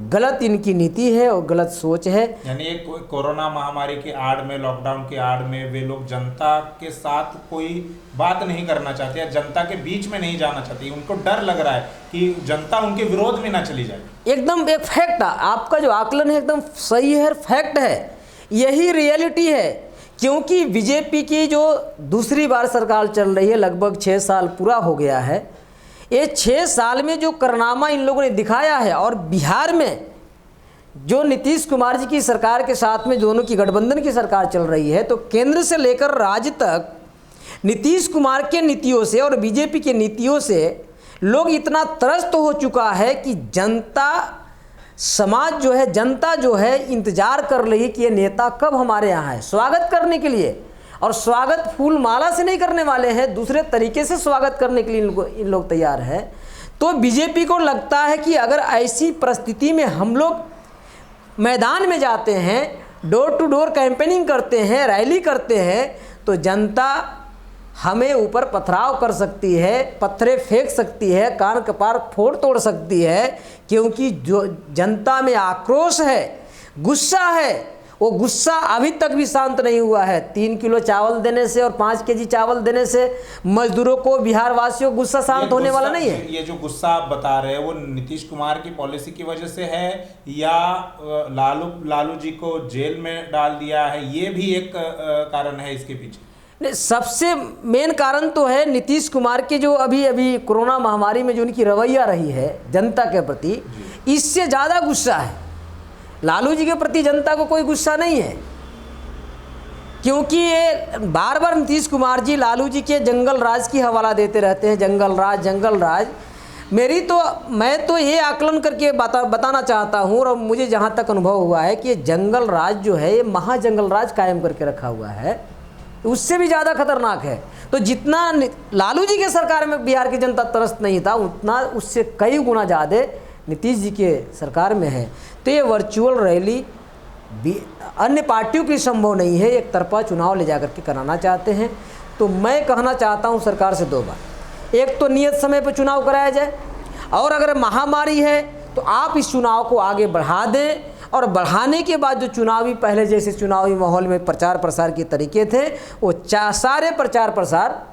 गलत इनकी नीति है और गलत सोच है।
यानी एक कोरोना महामारी की आड़ में, लॉकडाउन की आड़ में वे लोग जनता के साथ कोई बात नहीं करना चाहते या जनता के बीच में नहीं जाना चाहते। उनको डर लग रहा है कि जनता उनके विरोध में ना चली जाए।
एकदम एक फैक्ट, आपका जो आकलन है एकदम सही है, फैक्ट है, यही रियलिटी है। क्योंकि बीजेपी की जो दूसरी बार सरकार चल रही है, लगभग 6 साल पूरा हो गया है। ये 6 साल में जो कारनामा इन लोगों ने दिखाया है और बिहार में जो नीतीश कुमार जी की सरकार के साथ में दोनों की गठबंधन की सरकार चल रही है, तो केंद्र से लेकर राज्य तक नीतीश कुमार के नीतियों से और बीजेपी के नीतियों से लोग इतना त्रस्त हो चुका है कि जनता जो है इंतजार कर रही है कि ये नेता कब हमारे यहाँ है स्वागत करने के लिए। और स्वागत फूल माला से नहीं करने वाले हैं, दूसरे तरीके से स्वागत करने के लिए इन लोग तैयार हैं। तो बीजेपी को लगता है कि अगर ऐसी परिस्थिति में हम लोग मैदान में जाते हैं, डोर टू डोर कैंपेनिंग करते हैं, रैली करते हैं, तो जनता हमें ऊपर पथराव कर सकती है, पत्थरे फेंक सकती है, कान कपार फोड़ तोड़ सकती है। क्योंकि जो जनता में आक्रोश है, गुस्सा है, वो गुस्सा अभी तक भी शांत नहीं हुआ है। 3 किलो चावल देने से और 5 केजी चावल देने से मजदूरों को, बिहार वासियों को गुस्सा शांत होने वाला नहीं है।
ये जो गुस्सा आप बता रहे हैं वो नीतीश कुमार की पॉलिसी की वजह से है या लालू जी को जेल में डाल दिया है, ये भी एक कारण है इसके पीछे?
नहीं, सबसे मेन कारण तो है नीतीश कुमार के जो अभी अभी कोरोना महामारी में जो उनकी रवैया रही है जनता के प्रति, इससे ज़्यादा गुस्सा है। लालू जी के प्रति जनता को कोई गुस्सा नहीं है, क्योंकि ये बार बार नीतीश कुमार जी लालू जी के जंगल राज की हवाला देते रहते हैं, जंगल राज। मैं तो ये आकलन करके बताना चाहता हूँ, और मुझे जहाँ तक अनुभव हुआ है कि ये जंगल राज जो है ये महाजंगल राज कायम करके रखा हुआ है, उससे भी ज़्यादा खतरनाक है। तो जितना लालू जी के सरकार में बिहार की जनता त्रस्त नहीं था, उतना उससे कई गुना ज़्यादा नीतीश जी के सरकार में है। तो ये वर्चुअल रैली अन्य पार्टियों के लिए संभव नहीं है, एक तरफा चुनाव ले जाकर के कराना चाहते हैं। तो मैं कहना चाहता हूं सरकार से दो बात, एक तो नियत समय पर चुनाव कराया जाए, और अगर महामारी है तो आप इस चुनाव को आगे बढ़ा दें, और बढ़ाने के बाद जो चुनावी पहले जैसे चुनावी माहौल में प्रचार प्रसार के तरीके थे वो सारे प्रचार प्रसार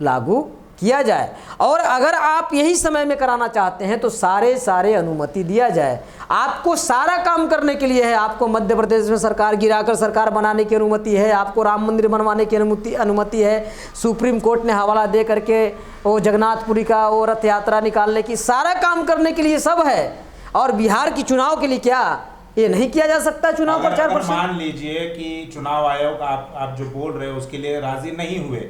लागू किया जाए। और अगर आप यही समय में कराना चाहते हैं तो सारे अनुमति दिया जाए। आपको सारा काम करने के लिए है, आपको मध्य प्रदेश में सरकार गिराकर सरकार बनाने की अनुमति है, आपको राम मंदिर बनवाने की अनुमति है, सुप्रीम कोर्ट ने हवाला दे करके वो जगन्नाथपुरी का वो रथ यात्रा निकालने की, सारा काम करने के लिए सब है। और बिहार की चुनाव के लिए क्या ये नहीं किया जा सकता? चुनाव प्रचार प्रसार
मान लीजिए कि चुनाव आयोग आप जो बोल रहे हो उसके लिए राजी नहीं हुए,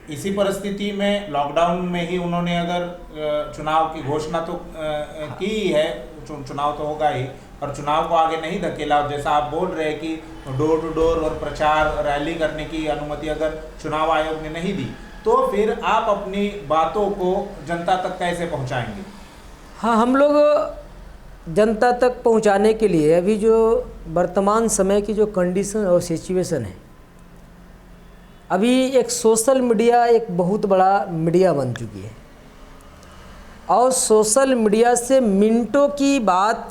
इसी परिस्थिति में लॉकडाउन में ही उन्होंने अगर चुनाव की घोषणा तो की है, चुनाव तो होगा ही, और चुनाव को आगे नहीं धकेला, और जैसा आप बोल रहे हैं कि डोर टू डोर और प्रचार रैली करने की अनुमति अगर चुनाव आयोग ने नहीं दी, तो फिर आप अपनी बातों को जनता तक कैसे पहुंचाएंगे?
हाँ, हम लोग जनता तक पहुंचाने के लिए अभी जो वर्तमान समय की जो कंडीशन और सिचुएशन है, अभी एक सोशल मीडिया एक बहुत बड़ा मीडिया बन चुकी है, और सोशल मीडिया से मिनटों की बात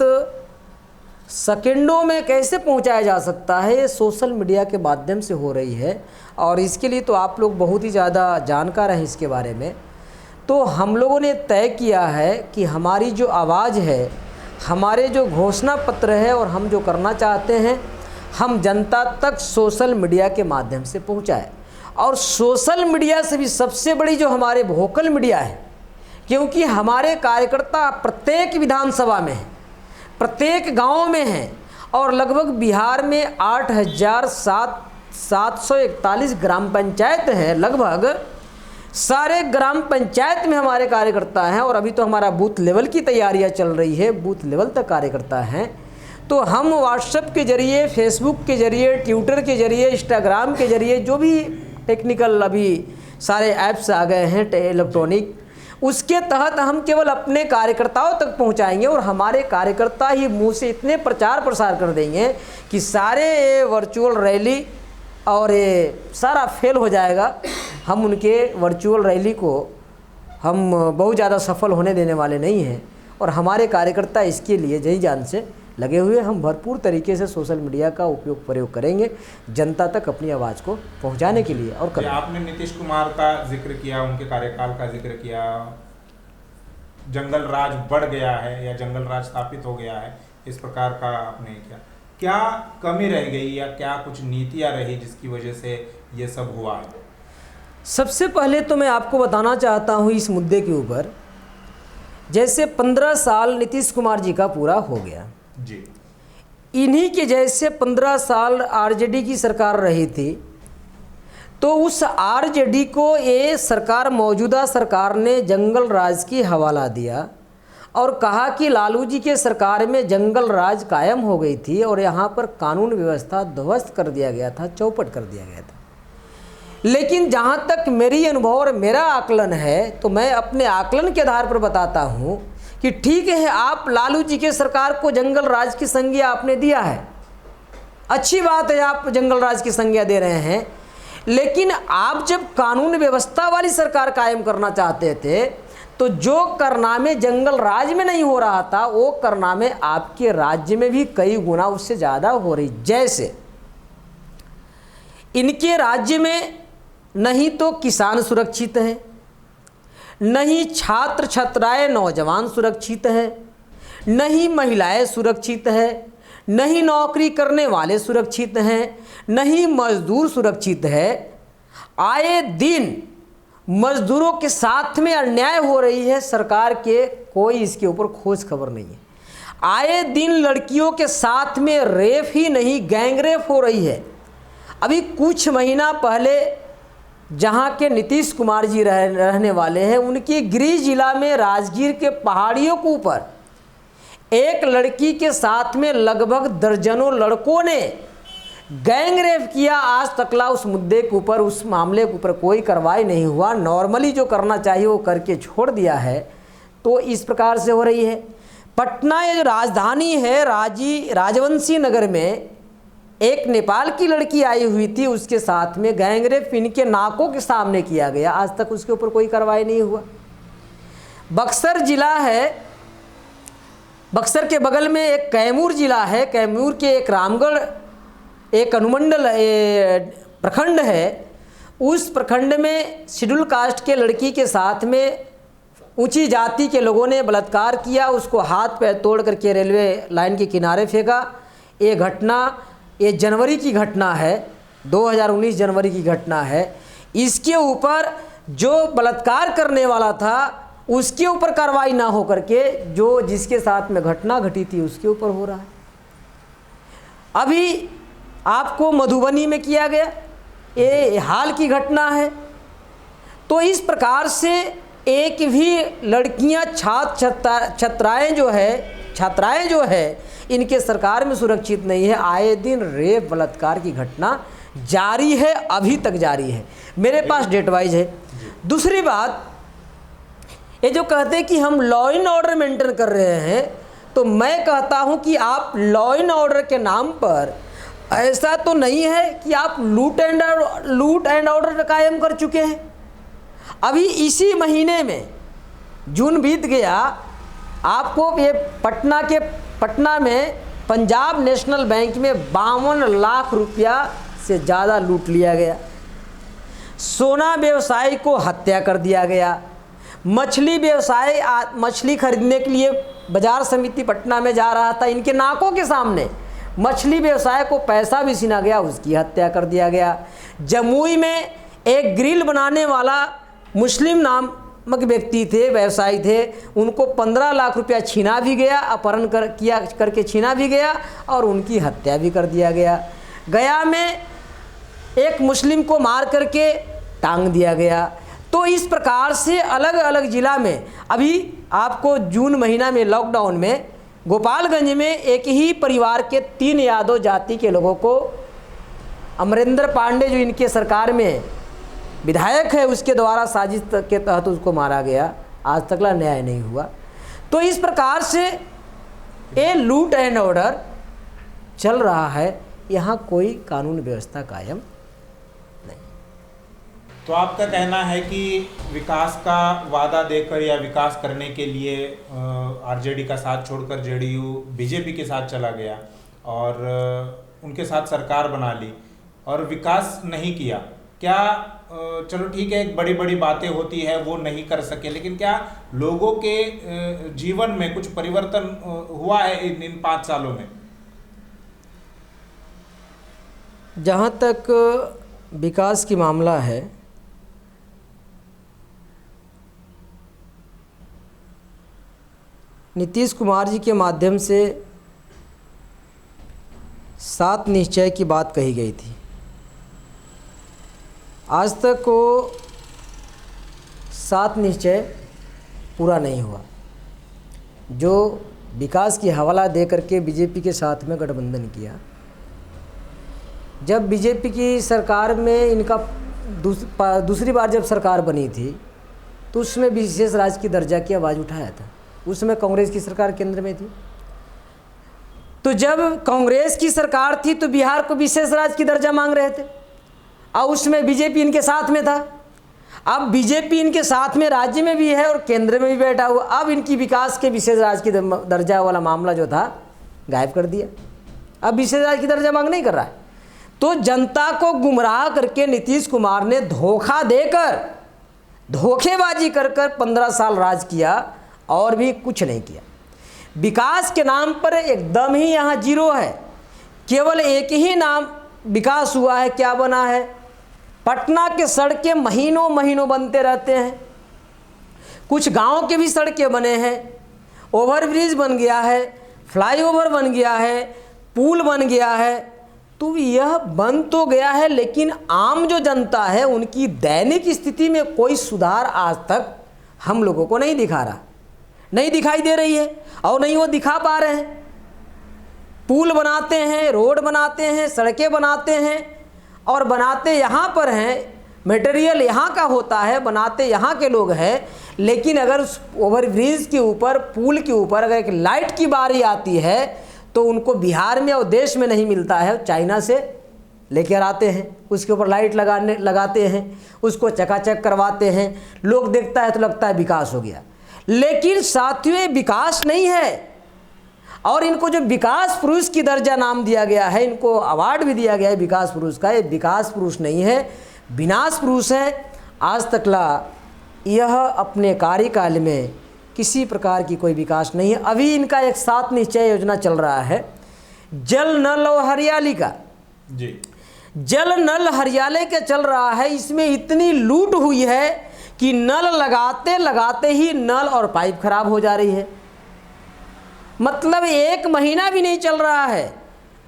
सेकंडों में कैसे पहुंचाया जा सकता है, ये सोशल मीडिया के माध्यम से हो रही है। और इसके लिए तो आप लोग बहुत ही ज़्यादा जानकार हैं इसके बारे में। तो हम लोगों ने तय किया है कि हमारी जो आवाज़ है, हमारे जो घोषणा पत्र है और हम जो करना चाहते हैं, हम जनता तक सोशल मीडिया के माध्यम से पहुंचाएं। और सोशल मीडिया से भी सबसे बड़ी जो हमारे वोकल मीडिया है, क्योंकि हमारे कार्यकर्ता प्रत्येक विधानसभा में है, प्रत्येक गांव में है, और लगभग बिहार में 8,741 ग्राम पंचायत हैं, लगभग सारे ग्राम पंचायत में हमारे कार्यकर्ता हैं। और अभी तो हमारा बूथ लेवल की तैयारियां चल रही है, बूथ लेवल तक कार्यकर्ता हैं। तो हम व्हाट्सएप के जरिए, फेसबुक के जरिए, ट्विटर के जरिए, इंस्टाग्राम के जरिए, जो भी टेक्निकल अभी सारे ऐप्स आ गए हैं इलेक्ट्रॉनिक, उसके तहत हम केवल अपने कार्यकर्ताओं तक पहुंचाएंगे। और हमारे कार्यकर्ता ही मुंह से इतने प्रचार प्रसार कर देंगे कि सारे वर्चुअल रैली और ये सारा फेल हो जाएगा। हम उनके वर्चुअल रैली को हम बहुत ज़्यादा सफल होने देने वाले नहीं हैं, और हमारे कार्यकर्ता इसके लिए जी जान से लगे हुए। हम भरपूर तरीके से सोशल मीडिया का प्रयोग करेंगे जनता तक अपनी आवाज़ को पहुंचाने के लिए। और
आपने नीतीश कुमार का जिक्र किया, उनके कार्यकाल का जिक्र किया, जंगल राज बढ़ गया है या जंगल राज स्थापित हो गया है, इस प्रकार का आपने क्या कमी रह गई या क्या कुछ नीतियां रही जिसकी वजह से ये सब हुआ है?
सबसे पहले तो मैं आपको बताना चाहता हूँ इस मुद्दे के ऊपर, जैसे 15 साल नीतीश कुमार जी का पूरा हो गया
जी,
इन्हीं के जैसे 15 साल आरजेडी की सरकार रही थी, तो उस आरजेडी को ये सरकार, मौजूदा सरकार ने जंगल राज की हवाला दिया और कहा कि लालू जी के सरकार में जंगल राज कायम हो गई थी और यहाँ पर कानून व्यवस्था ध्वस्त कर दिया गया था, चौपट कर दिया गया था। लेकिन जहाँ तक मेरी अनुभव और मेरा आकलन है, तो मैं अपने आकलन के आधार पर बताता हूँ कि ठीक है, आप लालू जी के सरकार को जंगल राज की संज्ञा आपने दिया है, अच्छी बात है, आप जंगल राज की संज्ञा दे रहे हैं। लेकिन आप जब कानून व्यवस्था वाली सरकार कायम करना चाहते थे, तो जो कारनामे जंगल राज में नहीं हो रहा था, वो कारनामे आपके राज्य में भी कई गुना उससे ज़्यादा हो रही। जैसे इनके राज्य में नहीं तो किसान सुरक्षित है, नहीं छात्र छात्राएं नौजवान सुरक्षित है, नहीं महिलाएं सुरक्षित है, नहीं नौकरी करने वाले सुरक्षित हैं, नहीं मजदूर सुरक्षित है। आए दिन मजदूरों के साथ में अन्याय हो रही है, सरकार के कोई इसके ऊपर खोज खबर नहीं है। आए दिन लड़कियों के साथ में रेप ही नहीं गैंग रेप हो रही है। अभी कुछ महीना पहले जहाँ के नीतीश कुमार जी रहने वाले हैं, उनके गृह जिला में राजगीर के पहाड़ियों के ऊपर एक लड़की के साथ में लगभग दर्जनों लड़कों ने गैंग रेप किया। आज तकला उस मुद्दे के ऊपर, उस मामले के ऊपर कोई कार्रवाई नहीं हुआ। नॉर्मली जो करना चाहिए वो करके छोड़ दिया है। तो इस प्रकार से हो रही है। पटना ये जो राजधानी है, राजवंशी नगर में एक नेपाल की लड़की आई हुई थी, उसके साथ में गैंग रेप इनके नाकों के सामने किया गया। आज तक उसके ऊपर कोई कार्रवाई नहीं हुआ। बक्सर जिला है, बक्सर के बगल में एक कैमूर जिला है। कैमूर के एक रामगढ़ एक अनुमंडल प्रखंड है। उस प्रखंड में शेड्यूल कास्ट के लड़की के साथ में ऊंची जाति के लोगों ने बलात्कार किया, उसको हाथ पैर तोड़ करके रेलवे लाइन के किनारे फेंका। ये घटना ये जनवरी की घटना है, 2019 जनवरी की घटना है। इसके ऊपर जो बलात्कार करने वाला था उसके ऊपर कार्रवाई ना हो करके जो जिसके साथ में घटना घटी थी उसके ऊपर हो रहा है। अभी आपको मधुबनी में किया गया, ये हाल की घटना है। तो इस प्रकार से एक भी लड़कियां छात्राएं जो है इनके सरकार में सुरक्षित नहीं है। आए दिन रेप बलात्कार की घटना जारी है, अभी तक जारी है। मेरे पास डेट वाइज है। दूसरी बात, ये जो कहते हैं कि हम लॉ एंड ऑर्डर मेंटेन कर रहे हैं, तो मैं कहता हूं कि आप लॉ एंड ऑर्डर के नाम पर ऐसा तो नहीं है कि आप लूट एंड ऑर्डर कायम कर चुके हैं। अभी इसी महीने में जून बीत गया, आपको ये पटना में पंजाब नेशनल बैंक में 52 लाख रुपया से ज़्यादा लूट लिया गया। सोना व्यवसायी को हत्या कर दिया गया। मछली व्यवसाय मछली खरीदने के लिए बाजार समिति पटना में जा रहा था, इनके नाकों के सामने मछली व्यवसाय को पैसा भी छीना गया, उसकी हत्या कर दिया गया। जमुई में एक ग्रिल बनाने वाला मुस्लिम नामक व्यक्ति थे, व्यवसायी थे, उनको 15 लाख रुपया छीना भी गया, अपहरण करके छीना भी गया और उनकी हत्या भी कर दिया गया। गया में एक मुस्लिम को मार करके टांग दिया गया। तो इस प्रकार से अलग अलग ज़िला में, अभी आपको जून महीना में लॉकडाउन में गोपालगंज में एक ही परिवार के 3 यादव जाति के लोगों को अमरेंद्र पांडे जो इनके सरकार में विधायक है उसके द्वारा साजिश के तहत उसको मारा गया। आज तक न्याय नहीं हुआ। तो इस प्रकार से ये लूट एंड ऑर्डर चल रहा है, यहाँ कोई कानून व्यवस्था कायम नहीं।
तो आपका कहना है कि विकास का वादा देकर या विकास करने के लिए आरजेडी का साथ छोड़कर जेडीयू बीजेपी के साथ चला गया और उनके साथ सरकार बना ली और विकास नहीं किया। क्या चलो ठीक है, एक बड़ी बड़ी बातें होती है वो नहीं कर सके, लेकिन क्या लोगों के जीवन में कुछ परिवर्तन हुआ है इन 5 सालों में?
जहाँ तक विकास की मामला है, नीतीश कुमार जी के माध्यम से 7 निश्चय की बात कही गई थी। आज तक वो 7 निश्चय पूरा नहीं हुआ। जो विकास की हवाला दे करके बीजेपी के साथ में गठबंधन किया, जब बीजेपी की सरकार में इनका दूसरी बार जब सरकार बनी थी तो उसमें विशेष राज्य की दर्जा की आवाज़ उठाया था। उस समय कांग्रेस की सरकार केंद्र में थी। तो जब कांग्रेस की सरकार थी तो बिहार को विशेष राज्य की दर्जा मांग रहे थे और उसमें बीजेपी इनके साथ में था। अब बीजेपी इनके साथ में राज्य में भी है और केंद्र में भी बैठा हुआ। अब इनकी विकास के विशेष राज्य की दर्जा वाला मामला जो था गायब कर दिया। अब विशेष राज्य की दर्जा मांग नहीं कर रहा है। तो जनता को गुमराह करके नीतीश कुमार ने धोखा देकर, धोखेबाजी कर 15 साल राज किया और भी कुछ नहीं किया। विकास के नाम पर एकदम ही यहाँ जीरो है। केवल एक ही नाम विकास हुआ है, क्या बना है? पटना के सड़कें महीनों महीनों बनते रहते हैं, कुछ गांव के भी सड़कें बने हैं, ओवरब्रिज बन गया है, फ्लाईओवर बन गया है, पुल बन गया है। तो यह बन तो गया है, लेकिन आम जो जनता है उनकी दैनिक स्थिति में कोई सुधार आज तक हम लोगों को नहीं दिखा रहा, नहीं दिखाई दे रही है और नहीं वो दिखा पा रहे हैं। पुल बनाते हैं, रोड बनाते हैं, सड़कें बनाते हैं और बनाते यहाँ पर हैं, मटेरियल यहाँ का होता है, बनाते यहाँ के लोग हैं, लेकिन अगर उस ओवरब्रिज के ऊपर, पुल के ऊपर अगर एक लाइट की बारी आती है तो उनको बिहार में और देश में नहीं मिलता है, चाइना से लेकर आते हैं, उसके ऊपर लाइट लगाते हैं, उसको चकाचक करवाते हैं, लोग देखता है तो लगता है विकास हो गया। लेकिन साथियों ये विकास नहीं है। और इनको जो विकास पुरुष की दर्जा नाम दिया गया है, इनको अवार्ड भी दिया गया है विकास पुरुष का, ये विकास पुरुष नहीं है, विनाश पुरुष है। आज तकला यह अपने कार्यकाल में किसी प्रकार की कोई विकास नहीं है। अभी इनका एक 7 निश्चय योजना चल रहा है, जल नल और हरियाली का
जी।
जल नल हरियाली का चल रहा है। इसमें इतनी लूट हुई है कि नल लगाते लगाते ही नल और पाइप खराब हो जा रही है। मतलब 1 महीना भी नहीं चल रहा है,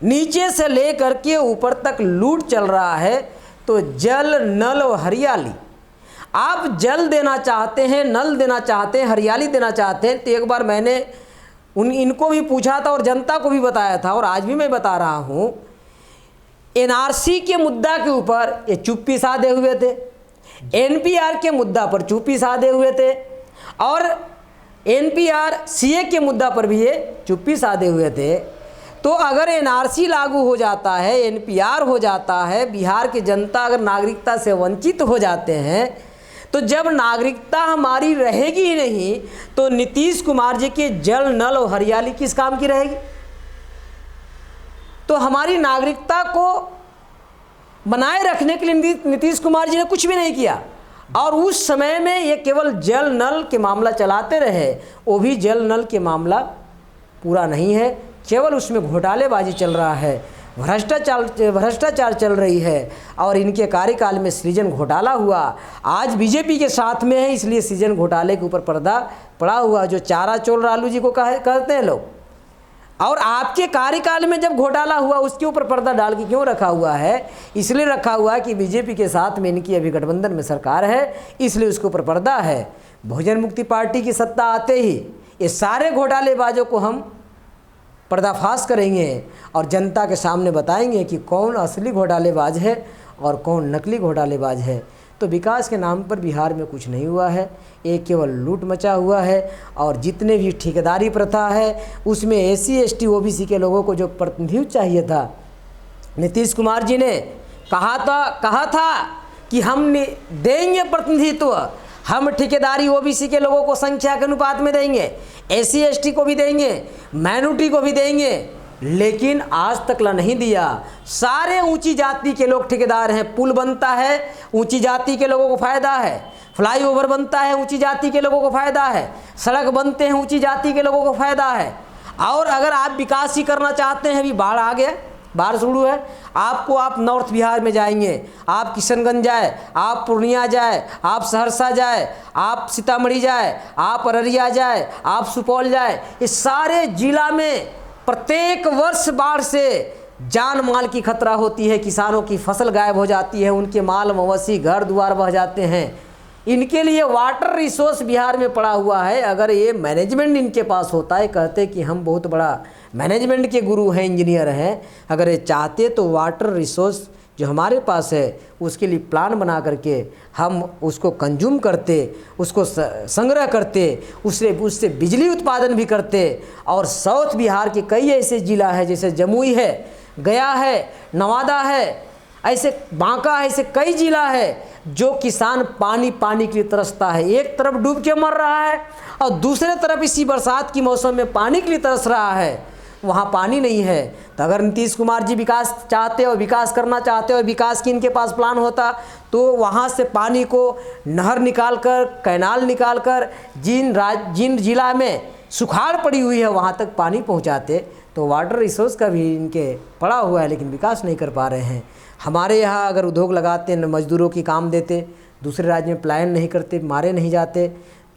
नीचे से लेकर के ऊपर तक लूट चल रहा है। तो जल नल और हरियाली, आप जल देना चाहते हैं, नल देना चाहते हैं, हरियाली देना चाहते हैं, तो एक बार मैंने इनको भी पूछा था और जनता को भी बताया था और आज भी मैं बता रहा हूँ, एनआरसी के मुद्दा के ऊपर ये चुप्पी साधे हुए थे, एनपीआर के मुद्दा पर चुप्पी साधे हुए थे और एनपीआर सीए के मुद्दा पर भी ये चुप्पी साधे हुए थे। तो अगर एनआरसी लागू हो जाता है, एनपीआर हो जाता है, बिहार की जनता अगर नागरिकता से वंचित हो जाते हैं, तो जब नागरिकता हमारी रहेगी ही नहीं तो नीतीश कुमार जी के जल नल और हरियाली किस काम की रहेगी। तो हमारी नागरिकता को बनाए रखने के लिए नीतीश कुमार जी ने कुछ भी नहीं किया और उस समय में ये केवल जल नल के मामला चलाते रहे। वो भी जल नल के मामला पूरा नहीं है, केवल उसमें घोटालेबाजी चल रहा है, भ्रष्टाचार चल रही है और इनके कार्यकाल में सृजन घोटाला हुआ। आज बीजेपी के साथ में है, इसलिए सृजन घोटाले के ऊपर पर्दा पड़ा हुआ, जो चारा चोर लालू जी को कहते हैं लोग। और आपके कार्यकाल में जब घोटाला हुआ उसके ऊपर पर्दा डाल के क्यों रखा हुआ है? इसलिए रखा हुआ है कि बीजेपी के साथ में इनकी अभी गठबंधन में सरकार है, इसलिए उसके ऊपर पर्दा है। बहुजन मुक्ति पार्टी की सत्ता आते ही ये सारे घोटालेबाजों को हम पर्दाफाश करेंगे और जनता के सामने बताएंगे कि कौन असली घोटालेबाज है और कौन नकली घोटालेबाज है। तो विकास के नाम पर बिहार में कुछ नहीं हुआ है, एक केवल लूट मचा हुआ है। और जितने भी ठेकेदारी प्रथा है उसमें SC ST OBC के लोगों को जो प्रतिनिधित्व चाहिए था, नीतीश कुमार जी ने कहा था कि हम देंगे प्रतिनिधित्व, हम ठेकेदारी OBC के लोगों को संख्या के अनुपात में देंगे, SC ST को भी देंगे, माइनॉरिटी को भी देंगे, लेकिन आज तक ला नहीं दिया। सारे ऊंची जाति के लोग ठेकेदार हैं। पुल बनता है ऊंची जाति के लोगों को फ़ायदा है, फ्लाईओवर बनता है ऊंची जाति के लोगों को फ़ायदा है, सड़क बनते हैं ऊंची जाति के लोगों को फ़ायदा है। और अगर आप विकास ही करना चाहते हैं, अभी बाढ़ आ गया, बाढ़ शुरू है, आप नॉर्थ बिहार में जाएंगे, आप किशनगंज जाए, आप पूर्णिया जाए, आप सहरसा जाए, आप सीतामढ़ी जाए, आप अररिया जाए, आप सुपौल जाए, इस सारे जिला में प्रत्येक वर्ष बाढ़ से जान माल की खतरा होती है। किसानों की फसल गायब हो जाती है, उनके माल मवेशी घर द्वार बह जाते हैं। इनके लिए वाटर रिसोर्स बिहार में पड़ा हुआ है। अगर ये मैनेजमेंट इनके पास होता है, कहते कि हम बहुत बड़ा मैनेजमेंट के गुरु हैं, इंजीनियर हैं, अगर ये चाहते तो वाटर रिसोर्स जो हमारे पास है उसके लिए प्लान बना करके हम उसको कंज्यूम करते, उसको संग्रह करते, उससे बिजली उत्पादन भी करते। और साउथ बिहार के कई ऐसे ज़िला है, जैसे जमुई है, गया है, नवादा है, ऐसे बांका है, ऐसे कई ज़िला है जो किसान पानी के लिए तरसता है। एक तरफ डूब के मर रहा है और दूसरे तरफ इसी बरसात की मौसम में पानी के लिए तरस रहा है, वहाँ पानी नहीं है। तो अगर नीतीश कुमार जी विकास चाहते और विकास करना चाहते और विकास की इनके पास प्लान होता तो वहाँ से पानी को नहर निकाल कर, कैनाल निकाल कर जिन जिला में सुखाड़ पड़ी हुई है वहाँ तक पानी पहुँचाते, तो वाटर रिसोर्स का भी इनके पड़ा हुआ है, लेकिन विकास नहीं कर पा रहे हैं। हमारे यहाँ अगर उद्योग लगाते, मजदूरों की काम देते, दूसरे राज्य में पलायन नहीं करते, मारे नहीं जाते,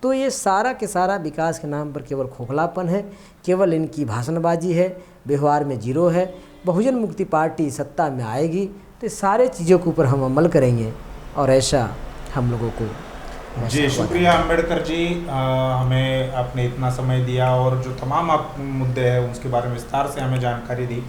तो ये सारा के सारा विकास के नाम पर केवल खोखलापन है, केवल इनकी भाषणबाजी है, व्यवहार में जीरो है। बहुजन मुक्ति पार्टी सत्ता में आएगी तो सारे चीज़ों के ऊपर हम अमल करेंगे, और ऐसा हम लोगों को
जी शुक्रिया अम्बेडकर जी, हमें आपने इतना समय दिया और जो तमाम आप मुद्दे हैं उसके बारे में विस्तार से हमें जानकारी दी।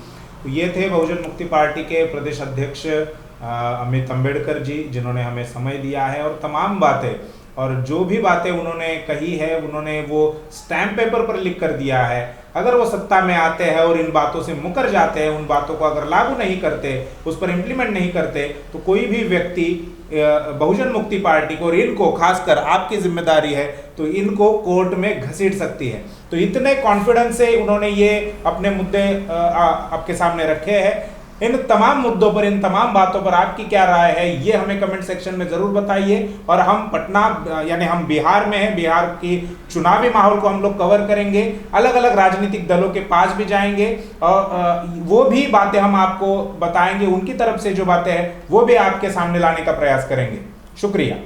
तो ये थे बहुजन मुक्ति पार्टी के प्रदेश अध्यक्ष अमित अम्बेडकर जी, जिन्होंने हमें समय दिया है और तमाम बातें, और जो भी बातें उन्होंने कही है उन्होंने वो स्टैम्प पेपर पर लिख कर दिया है। अगर वो सत्ता में आते हैं और इन बातों से मुकर जाते हैं, उन बातों को अगर लागू नहीं करते, उस पर इम्प्लीमेंट नहीं करते, तो कोई भी व्यक्ति बहुजन मुक्ति पार्टी को और इनको, खासकर आपकी जिम्मेदारी है, तो इनको कोर्ट में घसीट सकती है। तो इतने कॉन्फिडेंस से उन्होंने ये अपने मुद्दे आपके सामने रखे हैं। इन तमाम मुद्दों पर, इन तमाम बातों पर आपकी क्या राय है, ये हमें कमेंट सेक्शन में ज़रूर बताइए। और हम पटना यानी हम बिहार में हैं, बिहार की चुनावी माहौल को हम लोग कवर करेंगे, अलग अलग राजनीतिक दलों के पास भी जाएंगे और वो भी बातें हम आपको बताएंगे, उनकी तरफ से जो बातें हैं वो भी आपके सामने लाने का प्रयास करेंगे। शुक्रिया।